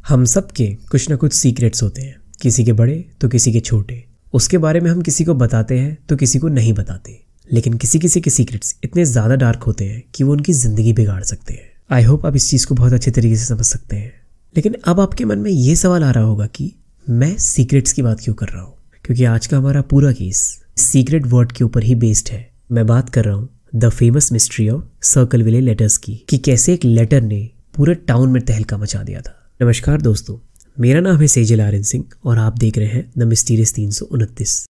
हम सब के कुछ ना कुछ सीक्रेट्स होते हैं, किसी के बड़े तो किसी के छोटे। उसके बारे में हम किसी को बताते हैं तो किसी को नहीं बताते, लेकिन किसी किसी के सीक्रेट्स इतने ज़्यादा डार्क होते हैं कि वो उनकी ज़िंदगी बिगाड़ सकते हैं। आई होप आप इस चीज़ को बहुत अच्छे तरीके से समझ सकते हैं। लेकिन अब आपके मन में ये सवाल आ रहा होगा कि मैं सीक्रेट्स की बात क्यों कर रहा हूँ, क्योंकि आज का हमारा पूरा केस सीक्रेट वर्ड के ऊपर ही बेस्ड है। मैं बात कर रहा हूँ the famous mystery of Circleville letters की, कि कैसे एक लेटर ने पूरे टाउन में तहलका मचा दिया था। नमस्कार दोस्तों, मेरा नाम है सेजल आर्यन सिंह और आप देख रहे हैं द मिस्टीरियस 329।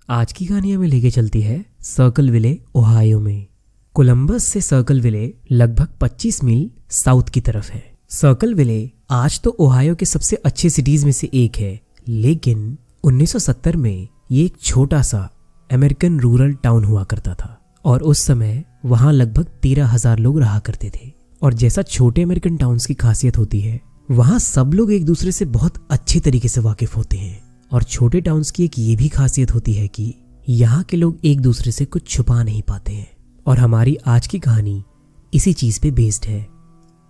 आज की कहानी हमें लेके चलती है सर्कल विले, ओहायो में। कोलंबस से सर्कल विले लगभग 25 मील साउथ की तरफ है। सर्कल विले आज तो ओहायो के सबसे अच्छे सिटीज में से एक है, लेकिन 1970 में ये एक छोटा सा अमेरिकन रूरल टाउन हुआ करता था और उस समय वहां लगभग 13,000 लोग रहा करते थे। और जैसा छोटे अमेरिकन टाउन्स की खासियत होती है, वहां सब लोग एक दूसरे से बहुत अच्छे तरीके से वाकिफ होते हैं। और छोटे टाउन्स की एक ये भी खासियत होती है कि यहाँ के लोग एक दूसरे से कुछ छुपा नहीं पाते हैं। और हमारी आज की कहानी इसी चीज पे बेस्ड है।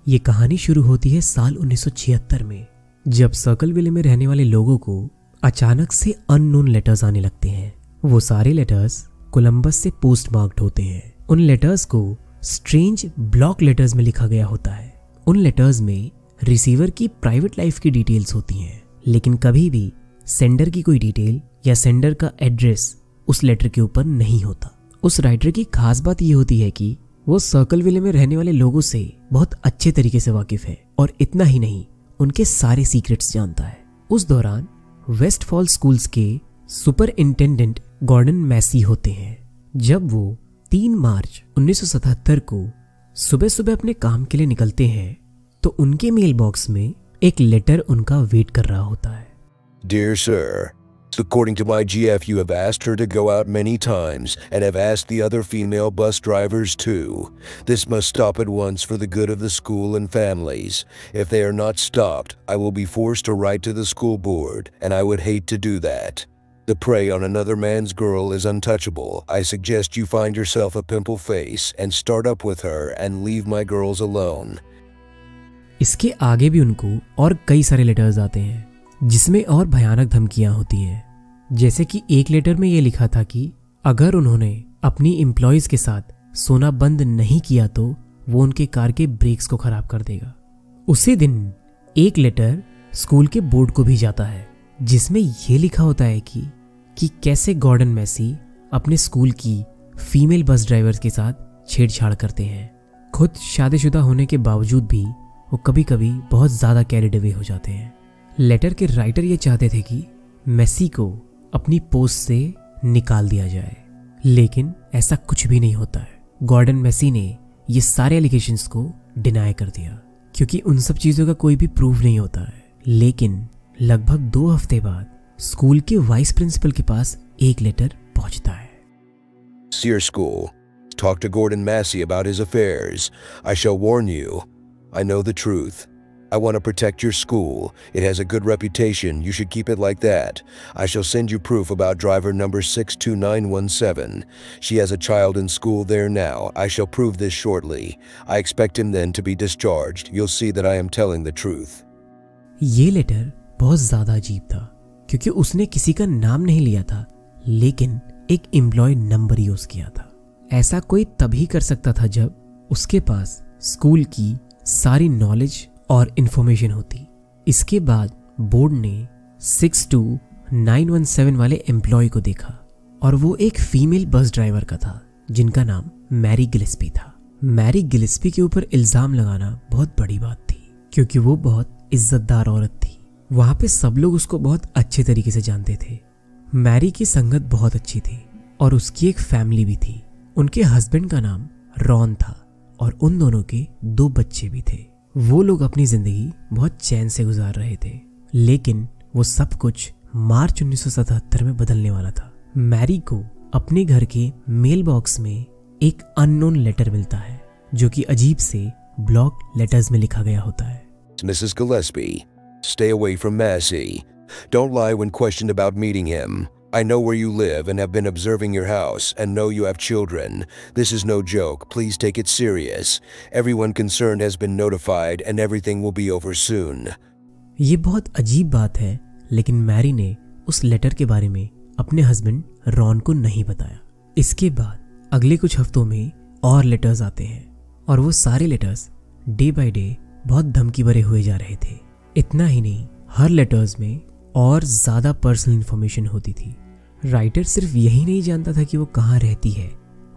ये कहानी शुरू होती है साल 1976 में, जब सर्कल विले में रहने वाले लोगों को अचानक से अननोन लेटर्स आने लगते हैं। वो सारे लेटर्स कोलंबस से पोस्ट मार्क्ड होते हैं। उन लेटर्स को स्ट्रेंज ब्लॉक लेटर्स में लिखा गया होता है। उन लेटर्स में रिसीवर की प्राइवेट लाइफ की डिटेल्स होती हैं, लेकिन कभी भी सेंडर की कोई डिटेल या सेंडर का एड्रेस उस लेटर के ऊपर नहीं होता। उस राइटर की खास बात ये होती है कि वो सर्कल विले में रहने वाले लोगों से बहुत अच्छे तरीके से वाकिफ है, और इतना ही नहीं, उनके सारे सीक्रेट्स जानता है। उस दौरान वेस्ट फॉल स्कूल्स के सुपरिंटेंडेंट गॉर्डन मैसी होते हैं। जब वो 3 मार्च 1977 को सुबह सुबह अपने काम के लिए निकलते हैं, तो उनके मेल बॉक्स में एक लेटर उनका वेट कर रहा होता है। Dear sir, according to my GF, you have asked her to go out many times and have asked the other female bus drivers too. This must stop at once for the good of the school and families. If they are not stopped, I will be forced to write to the school board, and I would hate to do that. The prey on another man's girl is untouchable. I suggest you find yourself a pimple face and start up with her and leave my girls alone. इसके आगे भी उनको और कई सारे letters आते हैं, जिसमें और भयानक धमकियां होती हैं। जैसे कि एक लेटर में ये लिखा था कि अगर उन्होंने अपनी एम्प्लॉयज के साथ सोना बंद नहीं किया तो वो उनके कार के ब्रेक्स को खराब कर देगा। उसी दिन एक लेटर स्कूल के बोर्ड को भी जाता है, जिसमें ये लिखा होता है कि कैसे गॉर्डन मैसी अपने स्कूल की फीमेल बस ड्राइवर्स के साथ छेड़छाड़ करते हैं। खुद शादीशुदा होने के बावजूद भी वो कभी कभी बहुत ज़्यादा कैरिड अवे हो जाते हैं। लेटर के राइटर ये चाहते थे कि मैसी को अपनी पोस्ट से निकाल दिया जाए, लेकिन ऐसा कुछ भी नहीं होता है। गॉर्डन मैसी ने ये सारे एलिगेशंस को डिनाई कर दिया, क्योंकि उन सब चीज़ों का कोई भी प्रूफ नहीं होता है। लेकिन लगभग 2 हफ्ते बाद स्कूल के वाइस प्रिंसिपल के पास एक लेटर पहुंचता है। Dear school, talk to Gordon Massey about his affairs. I shall warn you. I know the truth. I want to protect your school. It has a good reputation. You should keep it like that. I shall send you proof about driver number 62917. She has a child in school there now. I shall prove this shortly. I expect him then to be discharged. You'll see that I am telling the truth. ये letter बहुत ज़्यादा अजीब था, क्योंकि उसने किसी का नाम नहीं लिया था, लेकिन एक एम्प्लॉय नंबर यूज किया था। ऐसा कोई तभी कर सकता था जब उसके पास स्कूल की सारी नॉलेज और इंफॉर्मेशन होती। इसके बाद बोर्ड ने 62917 वाले एम्प्लॉय को देखा, और वो एक फीमेल बस ड्राइवर का था, जिनका नाम मैरी गिलिस्पी था। मैरी गिलिस्पी के ऊपर इल्जाम लगाना बहुत बड़ी बात थी, क्योंकि वो बहुत इज्जतदार औरत थी। वहां पे सब लोग उसको बहुत अच्छे तरीके से जानते थे। मैरी की संगत बहुत अच्छी थी और उसकी एक फैमिली भी थी। उनके हस्बैंड का नाम रॉन था और उन दोनों के 2 बच्चे भी थे। वो लोग अपनी जिंदगी बहुत चैन से गुजार रहे थे, लेकिन वो सब कुछ मार्च 1977 में बदलने वाला था। मैरी को अपने घर के मेल बॉक्स में एक अननोन लेटर मिलता है, जो कि अजीब से ब्लॉक लेटर्स में लिखा गया होता है। Mrs. Gillespie, stay away from Massey. Don't lie when questioned about meeting him. I know where you live and have been observing your house and know you have children. This is no joke. Please take it serious. Everyone concerned has been notified and everything will be over soon. ये बहुत अजीब बात है, लेकिन Mary ने उस letter के बारे में अपने हस्बैंड रॉन को नहीं बताया। इसके बाद अगले कुछ हफ्तों में और लेटर्स आते हैं और वो सारे लेटर्स डे बाय डे बहुत धमकी भरे हुए जा रहे थे। इतना ही नहीं, हर लेटर्स में और ज़्यादा पर्सनल इन्फॉर्मेशन होती थी। राइटर सिर्फ यही नहीं जानता था कि वो कहाँ रहती है,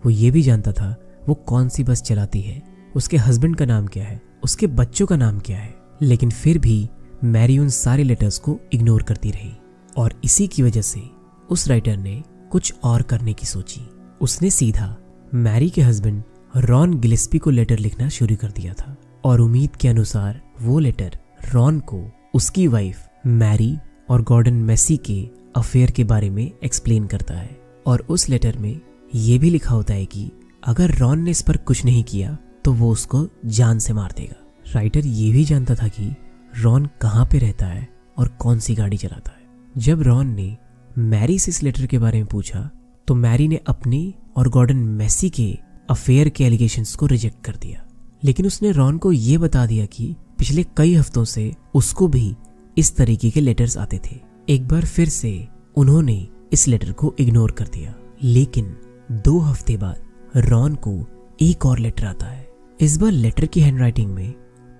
वो ये भी जानता था वो कौन सी बस चलाती है, उसके हस्बैंड का नाम क्या है, उसके बच्चों का नाम क्या है। लेकिन फिर भी मैरी उन सारे लेटर्स को इग्नोर करती रही और इसी की वजह से उस राइटर ने कुछ और करने की सोची। उसने सीधा मैरी के हस्बैंड रॉन गिलेस्पी को लेटर लिखना शुरू कर दिया था और उम्मीद के अनुसार वो लेटर रॉन को उसकी वाइफ मैरी और गॉर्डन मेसी के अफेयर के बारे में एक्सप्लेन करता है। और उस लेटर में ये भी लिखा होता है कि अगर रॉन ने इस पर कुछ नहीं किया तो वो उसको जान से मार देगा। राइटर ये भी जानता था कि रॉन कहाँ पे रहता है और कौन सी गाड़ी चलाता है। जब रॉन ने मैरी से इस लेटर के बारे में पूछा तो मैरी ने अपने और गॉर्डन मेसी के अफेयर के एलिगेशंस को रिजेक्ट कर दिया, लेकिन उसने रॉन को ये बता दिया कि पिछले कई हफ्तों से उसको भी इस तरीके के लेटर्स आते थे। एक बार फिर से उन्होंने इस लेटर को इग्नोर कर दिया, लेकिन 2 हफ्ते बाद रॉन को एक और लेटर आता है। इस बार लेटर की हैंडराइटिंग में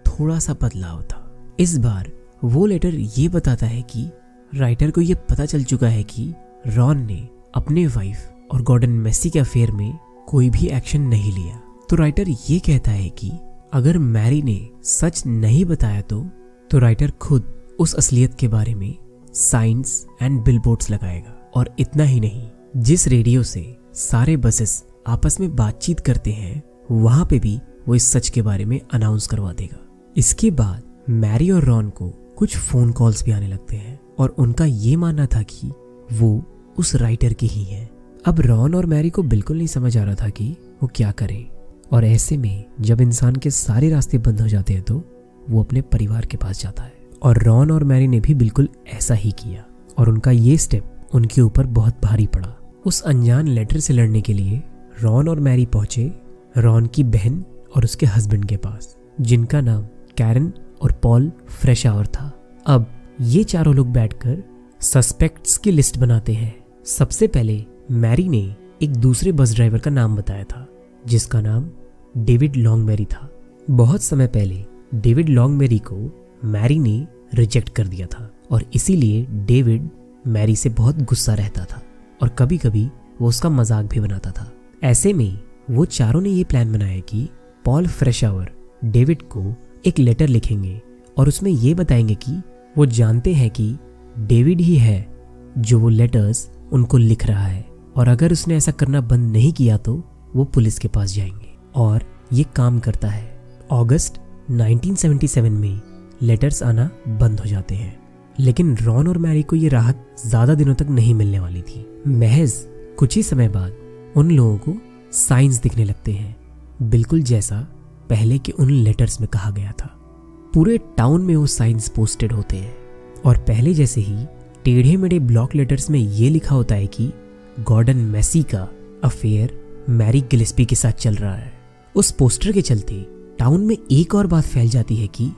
थोड़ा सा बदलाव था। इस बार वो लेटर ये बताता है कि राइटर को ये पता चल चुका है कि रॉन ने अपने वाइफ और गॉर्डन मेसी के अफेयर में कोई भी एक्शन नहीं लिया। तो राइटर ये कहता है कि अगर मैरी ने सच नहीं बताया तो राइटर खुद उस असलियत के बारे में साइंस एंड बिलबोर्ड्स लगाएगा। और इतना ही नहीं, जिस रेडियो से सारे बसेस आपस में बातचीत करते हैं वहां पे भी वो इस सच के बारे में अनाउंस करवा देगा। इसके बाद मैरी और रॉन को कुछ फोन कॉल्स भी आने लगते हैं और उनका ये मानना था कि वो उस राइटर की ही है। अब रॉन और मैरी को बिल्कुल नहीं समझ आ रहा था कि वो क्या करें, और ऐसे में जब इंसान के सारे रास्ते बंद हो जाते हैं तो वो अपने परिवार के पास जाता है। और रॉन और मैरी ने भी बिल्कुल ऐसा ही किया और उनका ये स्टेप उनके ऊपर बहुत भारी पड़ा। उस अनजान लेटर से लड़ने के लिए रॉन और मैरी पहुंचे रॉन की बहन और उसके हस्बैंड के पास, जिनका नाम कैरन और पॉल फ्रेशावर था। अब ये चारों लोग बैठकर सस्पेक्ट्स की लिस्ट बनाते हैं। सबसे पहले मैरी ने एक दूसरे बस ड्राइवर का नाम बताया था जिसका नाम डेविड लॉन्गमेरी था। बहुत समय पहले डेविड लॉन्गमेरी को मैरी ने रिजेक्ट कर दिया था और इसीलिए डेविड मैरी से बहुत गुस्सा रहता था और कभी कभी वो उसका मजाक भी बनाता था। ऐसे में वो चारों ने ये प्लान बनाया कि पॉल फ्रेशावर डेविड को एक लेटर लिखेंगे और उसमें ये बताएंगे कि वो जानते हैं कि डेविड ही है जो वो लेटर्स उनको लिख रहा है, और अगर उसने ऐसा करना बंद नहीं किया तो वो पुलिस के पास जाएंगे। और ये काम करता है। अगस्त 1977 में लेटर्स आना बंद हो जाते हैं, लेकिन रॉन और मैरी को ये राहत ज्यादा दिनों तक नहीं मिलने वाली थी। महज कुछ ही समय बाद उन लोगों को साइंस दिखने लगते हैं, बिल्कुल जैसा पहले के उन लेटर्स में कहा गया था। पूरे टाउन में वो साइंस पोस्टेड होते हैं और पहले जैसे ही टेढ़े मेढ़े ब्लॉक लेटर्स में ये लिखा होता है कि गॉर्डन मेसी का अफेयर मैरी गिलेस्पी के साथ चल रहा है। उस पोस्टर के चलते टाउन में एक और बात फैल जाती है कि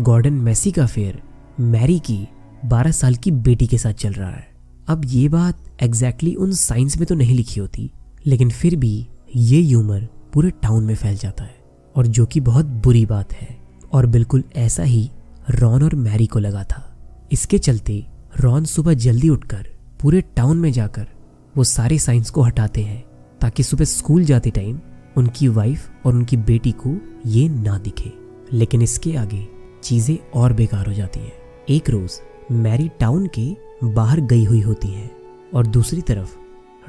गॉर्डन मेसी का अफेयर मैरी की 12 साल की बेटी के साथ चल रहा है। अब ये बात एग्जैक्टली उन साइंस में तो नहीं लिखी होती, लेकिन फिर भी ये ह्यूमर पूरे टाउन में फैल जाता है, और जो कि बहुत बुरी बात है। और बिल्कुल ऐसा ही रॉन और मैरी को लगा था। इसके चलते रॉन सुबह जल्दी उठकर पूरे टाउन में जाकर वो सारे साइंस को हटाते हैं ताकि सुबह स्कूल जाते टाइम उनकी वाइफ और उनकी बेटी को ये ना दिखे। लेकिन इसके आगे चीजें और बेकार हो जाती हैं। एक रोज मैरी टाउन के बाहर गई हुई होती है और दूसरी तरफ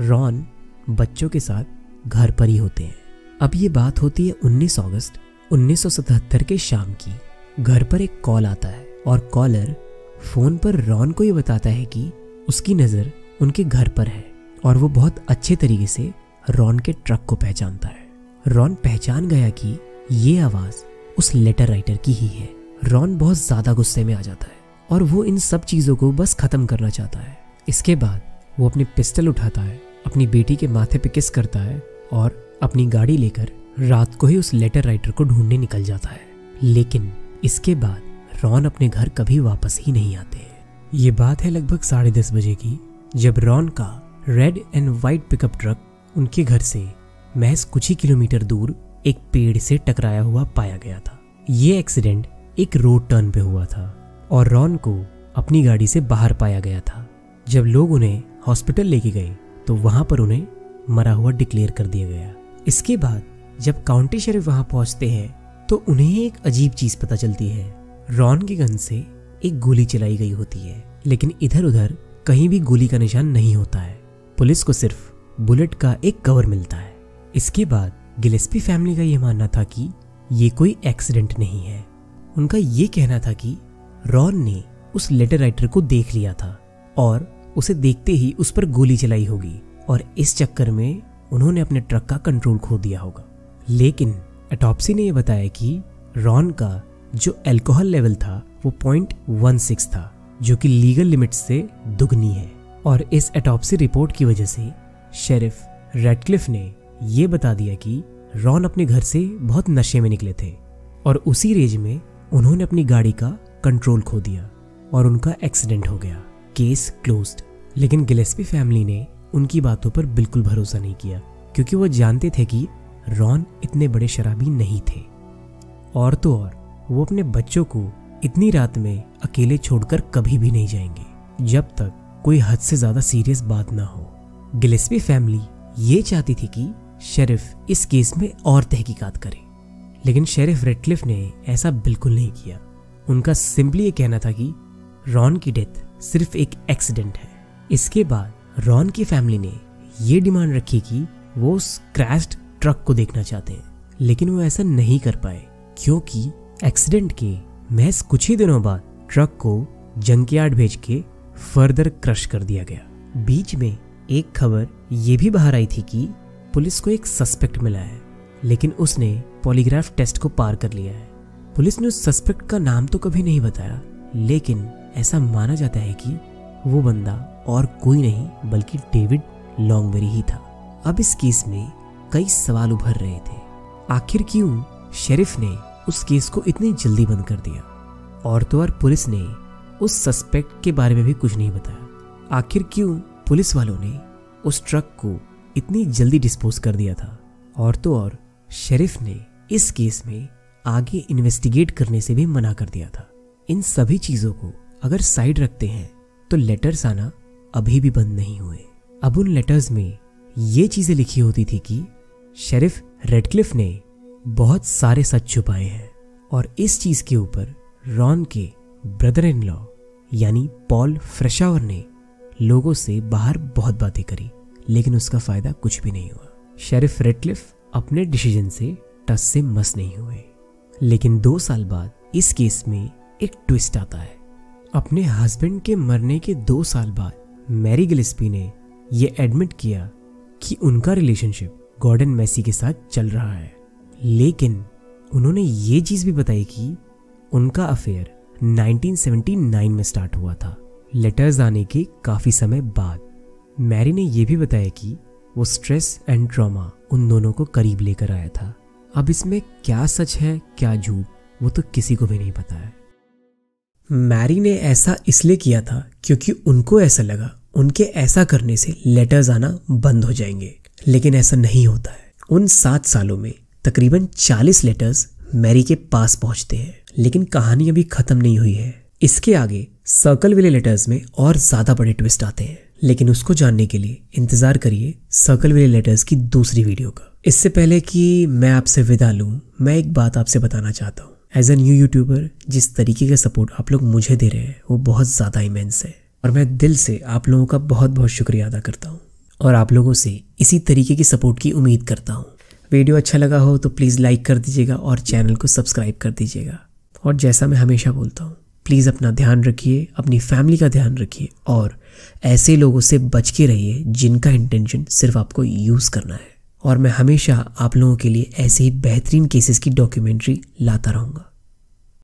रॉन बच्चों के साथ घर पर ही होते हैं। अब ये बात होती है 19 अगस्त 1977 के शाम की। घर पर एक कॉल आता है और कॉलर फोन पर रॉन को ये बताता है कि उसकी नज़र उनके घर पर है और वो बहुत अच्छे तरीके से रॉन के ट्रक को पहचानता है। रॉन पहचान गया कि ये आवाज़ उस लेटर राइटर की ही है। रॉन बहुत ज़्यादा गुस्से में आ जाता है और वो इन सब चीज़ों को बस ख़त्म करना चाहता है। इसके बाद वो अपनी पिस्टल उठाता है, अपनी बेटी के माथे पे किस करता है और अपनी गाड़ी लेकर रात को ही उस लेटर राइटर को ढूंढने निकल जाता है। लेकिन इसके बाद रॉन अपने घर कभी वापस ही नहीं आते हैं। ये बात है लगभग 10:30 बजे की, जब रॉन का red and white pickup truck उनके घर से महज कुछ ही किलोमीटर दूर एक पेड़ से टकराया हुआ पाया गया था। ये एक्सीडेंट एक रोड टर्न पे हुआ था और रॉन को अपनी गाड़ी से बाहर पाया गया था। जब लोग उन्हें हॉस्पिटल लेके गए तो वहां पर उन्हें मरा हुआ डिक्लेयर कर दिया गया। इसके बाद जब काउंटी शेरिफ वहां पहुंचते हैं तो उन्हें एक अजीब चीज पता चलती है। रॉन के गन से एक गोली चलाई गई होती है, लेकिन इधर उधर कहीं भी गोली का निशान नहीं होता है। पुलिस को सिर्फ बुलेट का एक कवर मिलता है। इसके बाद गिलेस्पी फैमिली का यह मानना था कि ये कोई एक्सीडेंट नहीं है। उनका ये कहना था कि रॉन ने उस लेटर राइटर को देख लिया था और उसे देखते ही उस पर गोली चलाई होगी और इस चक्कर में उन्होंने अपने ट्रक का कंट्रोल खो दिया होगा। लेकिन ऑटोप्सी ने यह बताया कि रॉन का जो अल्कोहल लेवल था वो 0.16 था, जो कि लीगल लिमिट से दुगनी है। और इस ऑटोप्सी रिपोर्ट की वजह से शेरिफ रेडक्लिफ ने यह बता दिया कि रॉन अपने घर से बहुत नशे में निकले थे और उसी रेंज में उन्होंने अपनी गाड़ी का कंट्रोल खो दिया और उनका एक्सीडेंट हो गया। Case closed. लेकिन गिलेस्पी फैमिली ने उनकी बातों पर बिल्कुल भरोसा नहीं किया, क्योंकि वो जानते थे कि रॉन इतने बड़े शराबी नहीं थे। और तो और वो अपने बच्चों को इतनी रात में अकेले छोड़कर कभी भी नहीं जाएंगे जब तक कोई हद से ज्यादा सीरियस बात ना हो। गिलेस्पी फैमिली ये चाहती थी कि शेरिफ इस केस में और तहकीकात करे, लेकिन शेरिफ रेडक्लिफ ने ऐसा बिल्कुल नहीं किया। उनका सिंपली ये कहना था कि रॉन की डेथ सिर्फ एक एक्सीडेंट है। इसके बाद रॉन की फैमिली ने ये डिमांड रखी कि वो उस क्रैश्ड ट्रक को देखना चाहते हैं, लेकिन वो ऐसा नहीं कर पाए क्योंकि एक्सीडेंट के महज कुछ ही दिनों बाद ट्रक को जंकयार्ड भेज के फर्दर क्रश कर दिया गया। बीच में एक खबर ये भी बाहर आई थी कि पुलिस को एक सस्पेक्ट मिला है, लेकिन उसने पॉलीग्राफ टेस्ट को पार कर लिया है। पुलिस ने उस सस्पेक्ट का नाम तो कभी नहीं बताया, लेकिन ऐसा माना जाता है कि वो बंदा और कोई नहीं बल्कि डेविड लॉन्गबेरी ही था। अब इस केस में कई सवाल उभर रहे थे। आखिर क्यों शेरिफ ने उस केस को इतनी जल्दी बंद कर दिया? और तो और पुलिस ने उस सस्पेक्ट के बारे में भी कुछ नहीं बताया। आखिर क्यों पुलिस वालों ने उस ट्रक को इतनी जल्दी डिस्पोज कर दिया था? और तो और शेरिफ ने इस केस में आगे इन्वेस्टिगेट करने से भी मना कर दिया था। इन सभी चीजों को अगर साइड रखते हैं तो लेटर्स आना अभी भी बंद नहीं हुए। अब उन लेटर्स में ये चीजें लिखी होती थी कि शेरिफ रेडक्लिफ ने बहुत सारे सच छुपाए हैं और इस चीज के ऊपर रॉन के ब्रदर इन लॉ यानी पॉल फ्रेशावर ने लोगों से बाहर बहुत बातें करी, लेकिन उसका फायदा कुछ भी नहीं हुआ। शेरिफ रेडक्लिफ अपने डिसीजन से टस से मस नहीं हुए। लेकिन 2 साल बाद इस केस में एक ट्विस्ट आता है। अपने हस्बैंड के मरने के 2 साल बाद मैरी गिलेस्पी ने यह एडमिट किया कि उनका रिलेशनशिप गॉर्डन मैसी के साथ चल रहा है, लेकिन उन्होंने ये चीज भी बताई कि उनका अफेयर 1979 में स्टार्ट हुआ था, लेटर्स आने के काफी समय बाद। मैरी ने यह भी बताया कि वो स्ट्रेस एंड ट्रॉमा उन दोनों को करीब लेकर आया था। अब इसमें क्या सच है क्या झूठ वो तो किसी को भी नहीं पता है। मैरी ने ऐसा इसलिए किया था क्योंकि उनको ऐसा लगा उनके ऐसा करने से लेटर्स आना बंद हो जाएंगे, लेकिन ऐसा नहीं होता है। उन 7 सालों में तकरीबन 40 लेटर्स मैरी के पास पहुंचते हैं, लेकिन कहानी अभी खत्म नहीं हुई है। इसके आगे सर्कलविले लेटर्स में और ज्यादा बड़े ट्विस्ट आते हैं, लेकिन उसको जानने के लिए इंतजार करिए सर्कलविले लेटर्स की दूसरी वीडियो का। इससे पहले कि मैं आपसे विदा लूं, मैं एक बात आपसे बताना चाहता हूँ। एज ए न्यू यूट्यूबर जिस तरीके का सपोर्ट आप लोग मुझे दे रहे हैं वो बहुत ज़्यादा इमेंस है और मैं दिल से आप लोगों का बहुत बहुत शुक्रिया अदा करता हूँ और आप लोगों से इसी तरीके की सपोर्ट की उम्मीद करता हूँ। वीडियो अच्छा लगा हो तो प्लीज़ लाइक कर दीजिएगा और चैनल को सब्सक्राइब कर दीजिएगा। और जैसा मैं हमेशा बोलता हूँ, प्लीज़ अपना ध्यान रखिए, अपनी फैमिली का ध्यान रखिए और ऐसे लोगों से बच के रहिए जिनका इंटेंशन सिर्फ आपको यूज़ करना है। और मैं हमेशा आप लोगों के लिए ऐसे ही बेहतरीन केसेस की डॉक्यूमेंट्री लाता रहूँगा।